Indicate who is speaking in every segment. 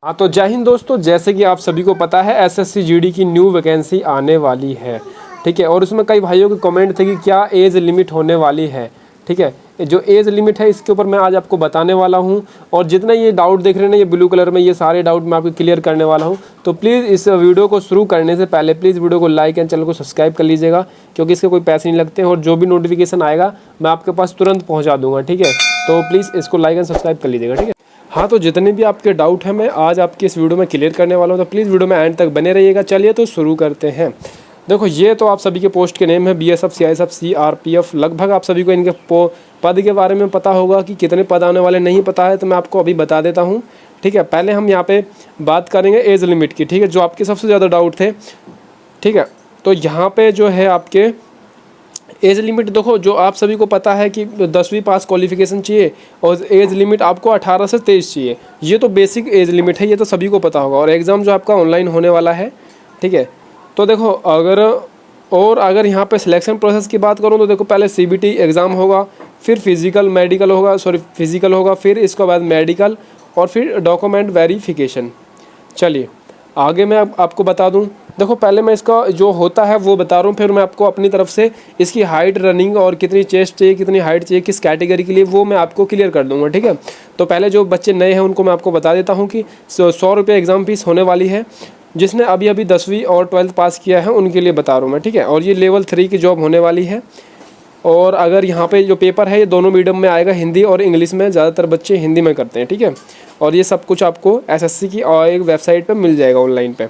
Speaker 1: हाँ तो जय हिंद दोस्तों, जैसे कि आप सभी को पता है एसएससी जीडी की न्यू वैकेंसी आने वाली है। ठीक है, और उसमें कई भाइयों के कमेंट थे कि क्या एज लिमिट होने वाली है। ठीक है, जो एज लिमिट है इसके ऊपर मैं आज आपको बताने वाला हूँ। और जितने ये डाउट देख रहे हैं ना, ये ब्लू कलर में, ये सारे डाउट मैं आपको क्लियर करने वाला हूँ। तो प्लीज़ इस वीडियो को शुरू करने से पहले प्लीज़ वीडियो को लाइक एंड चैनल को सब्सक्राइब कर लीजिएगा, क्योंकि इसके कोई पैसे नहीं लगते और जो भी नोटिफिकेशन आएगा मैं आपके पास तुरंत पहुँचा दूँगा। ठीक है, तो प्लीज़ इसको लाइक एंड सब्सक्राइब कर लीजिएगा। ठीक है, हाँ तो जितने भी आपके डाउट हैं मैं आज आपकी इस वीडियो में क्लियर करने वाला हूँ, तो प्लीज़ वीडियो में एंड तक बने रहिएगा। चलिए तो शुरू करते हैं। देखो, ये तो आप सभी के पोस्ट के नेम है, बीएसएफ, सीआईएसएफ, सीआरपीएफ। लगभग आप सभी को इनके पद के बारे में पता होगा कि कितने पद आने वाले, नहीं पता है तो मैं आपको अभी बता देता हूँ। ठीक है, पहले हम यहाँ पे बात करेंगे एज लिमिट की। ठीक है, जो आपके सबसे ज़्यादा डाउट थे। ठीक है, तो यहाँ पे जो है आपके एज लिमिट, देखो जो आप सभी को पता है कि 10वीं पास क्वालिफिकेशन चाहिए और एज लिमिट आपको 18 से 23 चाहिए। ये तो बेसिक एज लिमिट है, ये तो सभी को पता होगा। और एग्ज़ाम जो आपका ऑनलाइन होने वाला है। ठीक है, तो देखो अगर यहाँ पे सिलेक्शन प्रोसेस की बात करूँ तो देखो, पहले सीबीटी एग्ज़ाम होगा, फिर फिज़िकल होगा, फिर इसके बाद मेडिकल और फिर डॉक्यूमेंट वेरिफिकेशन। चलिए आगे मैं आपको बता दूं। देखो, पहले मैं इसका जो होता है वो बता रहा हूँ, फिर मैं आपको अपनी तरफ से इसकी हाइट, रनिंग और कितनी चेस्ट चाहिए, कितनी हाइट चाहिए, किस कैटेगरी के लिए, वो मैं आपको क्लियर कर दूंगा। ठीक है, तो पहले जो बच्चे नए हैं उनको मैं आपको बता देता हूँ कि 100 रुपये एग्ज़ाम फीस होने वाली है। जिसने अभी 10वीं और 12th पास किया है उनके लिए बता रहा हूँ मैं। ठीक है, और ये लेवल 3 की जॉब होने वाली है। और अगर यहाँ पे जो पेपर है ये दोनों मीडियम में आएगा, हिंदी और इंग्लिश में। ज़्यादातर बच्चे हिंदी में करते हैं। ठीक है, और ये सब कुछ आपको एसएससी की एक वेबसाइट पे मिल जाएगा ऑनलाइन पे।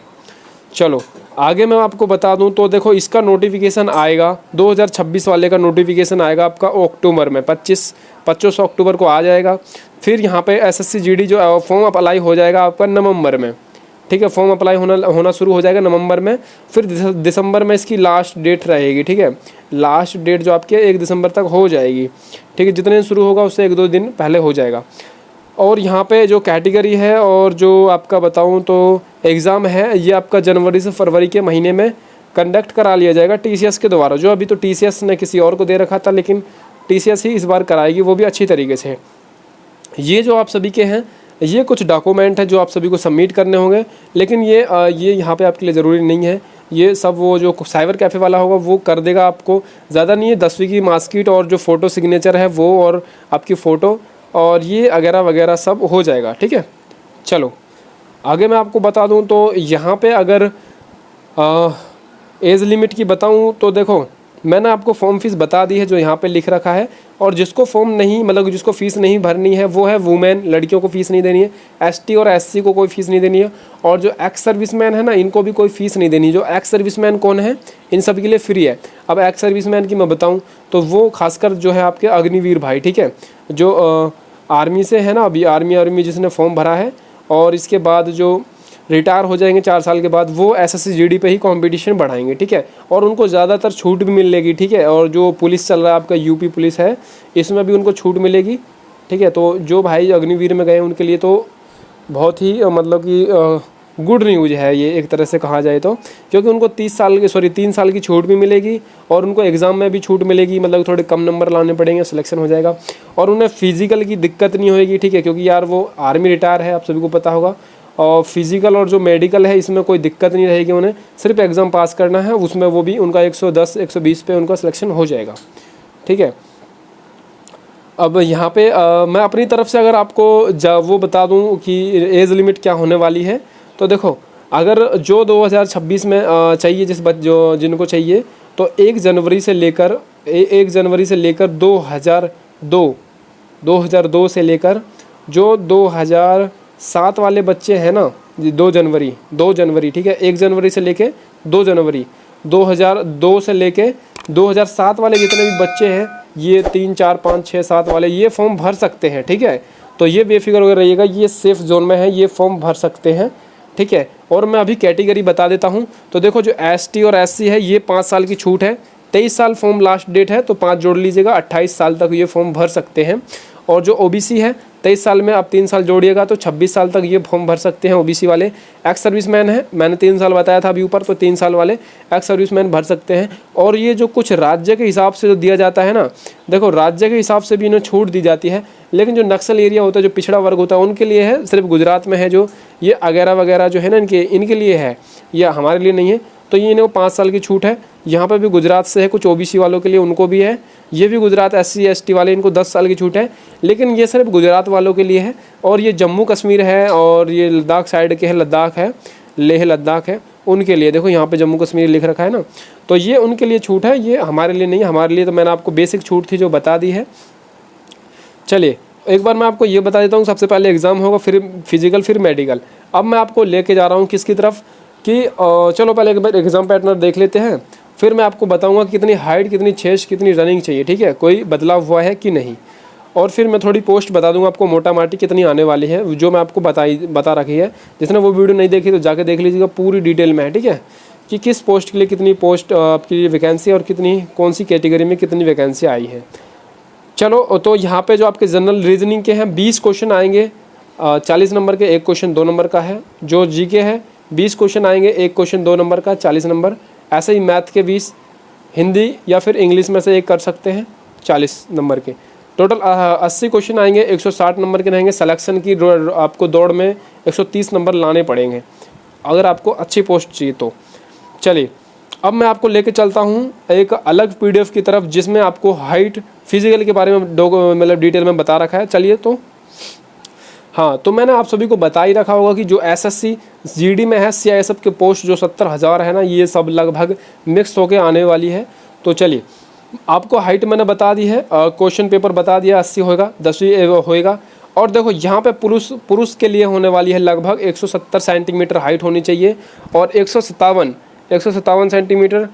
Speaker 1: चलो आगे मैं आपको बता दूं तो देखो, इसका नोटिफिकेशन आएगा 2026 वाले का नोटिफिकेशन आएगा आपका अक्टूबर में, 25 अक्टूबर को आ जाएगा। फिर यहाँ पे एसएससी जीडी जो फॉर्म अप्लाई हो जाएगा आपका नवंबर में। ठीक है, फॉर्म अप्लाई होना शुरू हो जाएगा नवंबर में। फिर दिसंबर में इसकी लास्ट डेट रहेगी। ठीक है, लास्ट डेट जो आपके 1 दिसंबर तक हो जाएगी। ठीक है, जितने दिन शुरू होगा उससे 1-2 दिन पहले हो जाएगा। और यहाँ पे जो कैटेगरी है और जो आपका बताऊँ तो एग्ज़ाम है, ये आपका जनवरी से फरवरी के महीने में कंडक्ट करा लिया जाएगा टीसीएस के द्वारा। जो अभी तो टीसीएस ने किसी और को दे रखा था, लेकिन टीसीएस ही इस बार कराएगी, वो भी अच्छी तरीके से। ये जो आप सभी के हैं, ये कुछ डॉक्यूमेंट है जो आप सभी को सबमिट करने होंगे, लेकिन ये यहाँ पे आपके लिए ज़रूरी नहीं है। ये सब वो जो साइबर कैफ़े वाला होगा वो कर देगा आपको। ज़्यादा नहीं है, 10वीं की मार्कशीट और जो फ़ोटो सिग्नेचर है वो, और आपकी फ़ोटो और ये वगैरह वगैरह सब हो जाएगा। ठीक है, चलो आगे मैं आपको बता दूं तो यहाँ पे अगर एज लिमिट की बताऊं तो देखो, मैंने आपको फॉर्म फीस बता दी है जो यहाँ पे लिख रखा है। और जिसको फॉर्म नहीं, मतलब जिसको फ़ीस नहीं भरनी है वो है वुमेन, लड़कियों को फ़ीस नहीं देनी है। एसटी और एससी को कोई फ़ीस नहीं देनी है। और जो एक्स सर्विसमैन है ना, इनको भी कोई फ़ीस नहीं देनी। जो एक्स सर्विसमैन कौन है, इन सब के लिए फ्री है। अब एक्स सर्विसमैन की मैं बताऊँ तो वो खासकर जो है आपके अग्निवीर भाई। ठीक है, जो आर्मी से है ना, अभी आर्मी जिसने फॉर्म भरा है और इसके बाद जो रिटायर हो जाएंगे 4 साल के बाद, वो एसएससी जीडी पे ही कंपटीशन बढ़ाएंगे। ठीक है, और उनको ज़्यादातर छूट भी मिलेगी। ठीक है, और जो पुलिस चल रहा है आपका यूपी पुलिस है, इसमें भी उनको छूट मिलेगी। ठीक है, तो जो भाई अग्निवीर में गए उनके लिए तो बहुत ही मतलब कि गुड न्यूज़ है ये, एक तरह से कहा जाए तो। क्योंकि उनको 3 साल की छूट भी मिलेगी और उनको एग्ज़ाम में भी छूट मिलेगी, मतलब थोड़े कम नंबर लाने पड़ेंगे, सिलेक्शन हो जाएगा। और उन्हें फिज़िकल की दिक्कत नहीं होएगी। ठीक है, क्योंकि यार वो आर्मी रिटायर है, आप सभी को पता होगा। और फिज़िकल और जो मेडिकल है इसमें कोई दिक्कत नहीं रहेगी, उन्हें सिर्फ एग्ज़ाम पास करना है, उसमें वो भी उनका 110-120 पे उनका सिलेक्शन हो जाएगा। ठीक है, अब यहाँ पे मैं अपनी तरफ से अगर आपको वो बता दूँ कि एज लिमिट क्या होने वाली है, तो देखो, अगर जो 2026 में चाहिए, जिनको चाहिए, तो 1 जनवरी से लेकर 2002 से लेकर जो 2007 वाले बच्चे हैं ना, 2 जनवरी। ठीक है, 1 जनवरी से लेके 2 जनवरी 2002 से लेके 2007 वाले जितने भी बच्चे हैं, ये 3, 4, 5, 6, 7 वाले ये फॉर्म भर सकते हैं। ठीक है, तो ये बेफिक्र होकर रहिएगा, ये सेफ जोन में है, ये फॉर्म भर सकते हैं। ठीक है, और मैं अभी कैटेगरी बता देता हूँ। तो देखो, जो एसटी और एससी है ये 5 साल की छूट है। 23 साल फॉर्म लास्ट डेट है, तो 5 जोड़ लीजिएगा, 28 साल तक ये फॉर्म भर सकते हैं। और जो ओबीसी है 23 साल में आप 3 साल जोड़िएगा तो 26 साल तक ये फॉर्म भर सकते हैं ओबीसी वाले। एक्स सर्विसमैन है, मैंने 3 साल बताया था अभी ऊपर, तो 3 साल वाले एक्स सर्विसमैन भर सकते हैं। और ये जो कुछ राज्य के हिसाब से जो दिया जाता है ना, देखो राज्य के हिसाब से भी इन्हें छूट दी जाती है, लेकिन जो नक्सल एरिया होता है, जो पिछड़ा वर्ग होता है, उनके लिए है, सिर्फ गुजरात में है जो ये वगैरह वगैरह जो है ना, इनके लिए है, यह हमारे लिए नहीं है। तो ये इन्हें 5 साल की छूट है। यहाँ पे भी गुजरात से है, कुछ ओबीसी वालों के लिए उनको भी है, ये भी गुजरात SC ST वाले, इनको 10 साल की छूट है, लेकिन ये सिर्फ गुजरात वालों के लिए है। और ये जम्मू कश्मीर है और ये लद्दाख साइड के है, लद्दाख है, लेह लद्दाख है, उनके लिए देखो यहाँ पे जम्मू कश्मीर लिख रखा है ना, तो ये उनके लिए छूट है, ये हमारे लिए नहीं है। हमारे लिए तो मैंने आपको बेसिक छूट थी जो बता दी है। चलिए एक बार मैं आपको ये बता देता हूँ, सबसे पहले एग्ज़ाम होगा, फिर फिजिकल, फिर मेडिकल। अब मैं आपको लेके जा रहा हूँ किसकी तरफ कि चलो पहले एक बार एग्ज़ाम पैटर्न देख लेते हैं, फिर मैं आपको बताऊंगा कितनी हाइट, कितनी चेस्ट, कितनी रनिंग चाहिए, ठीक है, कोई बदलाव हुआ है कि नहीं। और फिर मैं थोड़ी पोस्ट बता दूंगा आपको मोटा माटी कितनी आने वाली है, जो मैं आपको बता रखी है। जिसने वो वीडियो नहीं देखी तो जाके देख लीजिएगा, पूरी डिटेल में है, ठीक है, कि किस पोस्ट के लिए कितनी पोस्ट आपकी वैकेंसी और कितनी कौन सी कैटेगरी में कितनी वैकेंसी आई है। चलो तो यहाँ पे जो आपके जनरल रीजनिंग के हैं 20 क्वेश्चन आएंगे, 40 नंबर के, एक क्वेश्चन 2 नंबर का है। जो जीके है 20 क्वेश्चन आएंगे, एक क्वेश्चन 2 नंबर का, 40 नंबर। ऐसे ही मैथ के 20, हिंदी या फिर इंग्लिश में से एक कर सकते हैं 40 नंबर के। टोटल 80 क्वेश्चन आएंगे, 160 नंबर के रहेंगे। सिलेक्शन की आपको दौड़ में 130 नंबर लाने पड़ेंगे अगर आपको अच्छी पोस्ट चाहिए तो। चलिए अब मैं आपको लेके चलता हूँ एक अलग PDF की तरफ, जिसमें आपको हाइट, फिजिकल के बारे में मतलब डिटेल में बता रखा है। चलिए तो हाँ, तो मैंने आप सभी को बता ही रखा होगा कि जो SSC GD में है CISF के पोस्ट जो 70,000 है ना, ये सब लगभग मिक्स होके आने वाली है। तो चलिए आपको हाइट मैंने बता दी है, क्वेश्चन पेपर बता दिया, 80 होगा, 10वीं होएगा। और देखो यहाँ पे पुरुष के लिए होने वाली है लगभग 170 सेंटीमीटर हाइट होनी चाहिए, और 157 सेंटीमीटर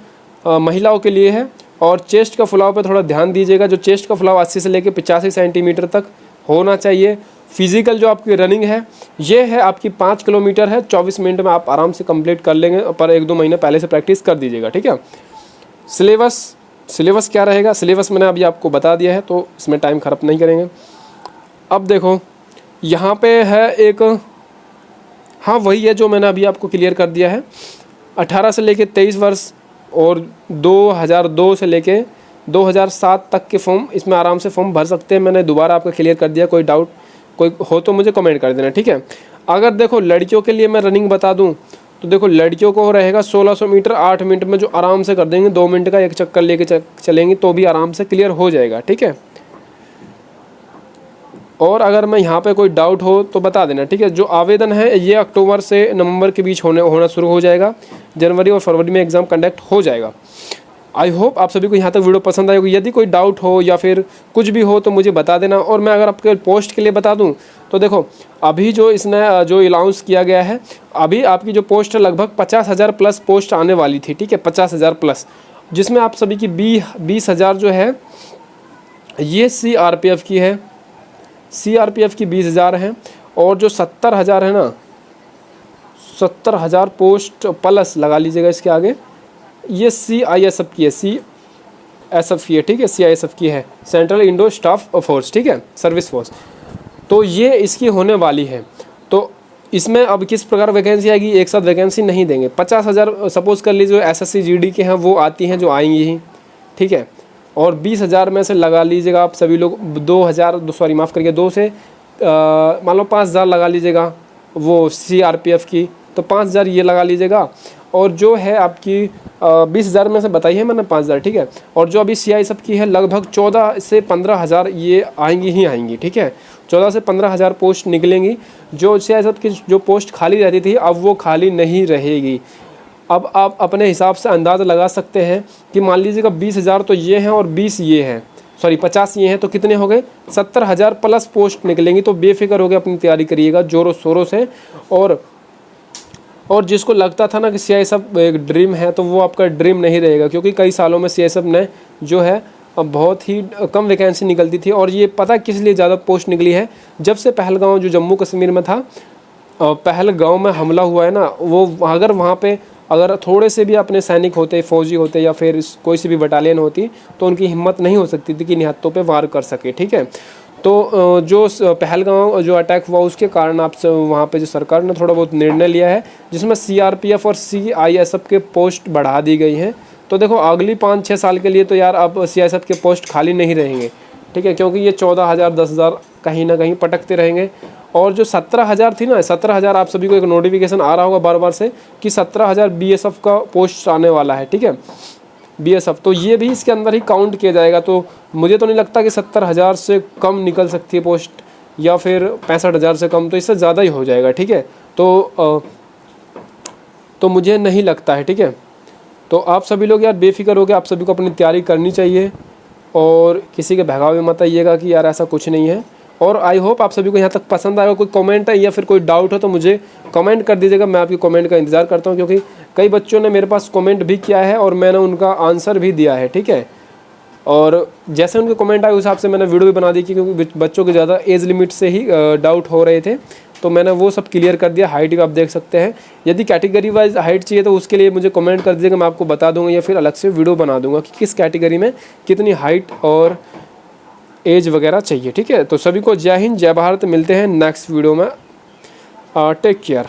Speaker 1: महिलाओं के लिए है। और चेस्ट का फुलाव पे थोड़ा ध्यान दीजिएगा, जो चेस्ट का फुलाव 80 से लेकर 85 सेंटीमीटर तक होना चाहिए। फिजिकल जो आपकी रनिंग है ये है आपकी 5 किलोमीटर है, 24 मिनट में आप आराम से कंप्लीट कर लेंगे, पर 1-2 महीने पहले से प्रैक्टिस कर दीजिएगा, ठीक है। सिलेबस क्या रहेगा, सिलेबस मैंने अभी आपको बता दिया है, तो इसमें टाइम खराब नहीं करेंगे। अब देखो यहाँ पे है एक, हाँ वही है जो मैंने अभी आपको क्लियर कर दिया है। 18 से लेके 23 वर्ष और 2002 से लेके 2007 तक के फॉर्म इसमें आराम से फॉर्म भर सकते हैं। मैंने दोबारा आपका क्लियर कर दिया, कोई डाउट कोई हो तो मुझे कमेंट कर देना, ठीक है। अगर देखो लड़कियों के लिए मैं रनिंग बता दूं तो देखो लड़कियों को रहेगा 1600 मीटर 8 मिनट में, जो आराम से कर देंगे, 2 मिनट का एक चक्कर लेके चलेंगे तो भी आराम से क्लियर हो जाएगा, ठीक है। और अगर मैं यहाँ पे कोई डाउट हो तो बता देना, ठीक है। जो आवेदन है ये अक्टूबर से नवंबर के बीच होना शुरू हो जाएगा, जनवरी और फरवरी में एग्ज़ाम कंडक्ट हो जाएगा। आई होप आप सभी को यहाँ तक वीडियो पसंद आई होगी। यदि कोई डाउट हो या फिर कुछ भी हो तो मुझे बता देना। और मैं अगर आपके पोस्ट के लिए बता दूँ तो देखो अभी जो इसने जो अनाउंस किया गया है, अभी आपकी जो पोस्ट है लगभग 50,000 प्लस पोस्ट आने वाली थी, ठीक है, 50,000 प्लस, जिसमें आप सभी की 20,000 जो है ये CRPF की है, CRPF की 20,000 है। और जो 70,000 है ना, 70,000 पोस्ट प्लस लगा लीजिएगा इसके आगे, ये CISF की है, CSF की है, ठीक है, CISF की है, सेंट्रल इंडो स्टाफ फोर्स, ठीक है, सर्विस फोर्स। तो ये इसकी होने वाली है। तो इसमें अब किस प्रकार वैकेंसी आएगी, एक साथ वैकेंसी नहीं देंगे। 50,000 सपोज कर लीजिए SSC GD के हैं वो आती हैं, जो आएंगी ही, ठीक है। और 20,000 में से लगा लीजिएगा आप सभी लोग 2 से मान लो 5,000 लगा लीजिएगा वो CRPF की, तो 5,000 ये लगा लीजिएगा। और जो है आपकी 20,000 में से बताई है मैंने 5,000, ठीक है। और जो अभी CISF की है लगभग 14 से 15,000 ये आएंगी, ठीक है। 14 से 15,000 पोस्ट निकलेंगी। जो CISF की जो पोस्ट खाली रहती थी अब वो खाली नहीं रहेगी। अब आप अपने हिसाब से अंदाज़ा लगा सकते हैं कि मान लीजिएगा 20,000 तो ये हैं और 20 ये हैं, सॉरी 50 ये हैं, तो कितने हो गए, 70,000 प्लस पोस्ट निकलेंगी। तो बेफिक्र हो गए, अपनी तैयारी करिएगा जोरों शोरों से। और जिसको लगता था ना कि CISF एक ड्रीम है, तो वो आपका ड्रीम नहीं रहेगा, क्योंकि कई सालों में CISF ने जो है बहुत ही कम वैकेंसी निकलती थी। और ये पता किस लिए ज़्यादा पोस्ट निकली है, जब से पहलगांव जो जम्मू कश्मीर में था, पहलगांव में हमला हुआ है ना, वो अगर वहाँ पे अगर थोड़े से भी अपने सैनिक होते, फौजी होते या फिर कोई सी भी बटालियन होती, तो उनकी हिम्मत नहीं हो सकती थी कि निहत्तों पे वार कर सके, ठीक है। तो जो पहलगाम जो अटैक हुआ उसके कारण आप वहाँ पे जो सरकार ने थोड़ा बहुत निर्णय लिया है जिसमें CRPF और CISF के पोस्ट बढ़ा दी गई हैं। तो देखो अगली 5-6 साल के लिए तो यार अब CISF के पोस्ट खाली नहीं रहेंगे, ठीक है, क्योंकि ये 14,000 10,000 कहीं ना कहीं पटकते रहेंगे। और जो 17,000 थी ना, 17,000 आप सभी को एक नोटिफिकेशन आ रहा होगा बार बार से कि 17,000 BSF का पोस्ट आने वाला है, ठीक है, BSF, तो ये भी इसके अंदर ही काउंट किया जाएगा। तो मुझे तो नहीं लगता कि 70,000 से कम निकल सकती है पोस्ट, या फिर 65,000 से कम, तो इससे ज़्यादा ही हो जाएगा, ठीक है। तो मुझे नहीं लगता है, ठीक है। तो आप सभी लोग यार बेफिक्र हो के आप सभी को अपनी तैयारी करनी चाहिए और किसी के बहकावे में मत आइएगा कि यार ऐसा कुछ नहीं है। और आई होप आप सभी को यहाँ तक पसंद आएगा। कोई कमेंट है या फिर कोई डाउट हो तो मुझे कमेंट कर दीजिएगा, मैं आपकी कमेंट का इंतज़ार करता हूँ, क्योंकि कई बच्चों ने मेरे पास कमेंट भी किया है और मैंने उनका आंसर भी दिया है, ठीक है। और जैसे उनके कमेंट आए उस हिसाब से मैंने वीडियो भी बना दी, क्योंकि बच्चों के ज़्यादा एज लिमिट से ही डाउट हो रहे थे, तो मैंने वो सब क्लियर कर दिया। हाइट भी आप देख सकते हैं, यदि कैटेगरी वाइज हाइट चाहिए तो उसके लिए मुझे कमेंट कर दीजिएगा, मैं आपको बता दूंगा या फिर अलग से वीडियो बना दूंगा कि किस कैटेगरी में कितनी हाइट और एज वगैरह चाहिए, ठीक है। तो सभी को जय हिंद, जय भारत, मिलते हैं नेक्स्ट वीडियो में, टेक केयर।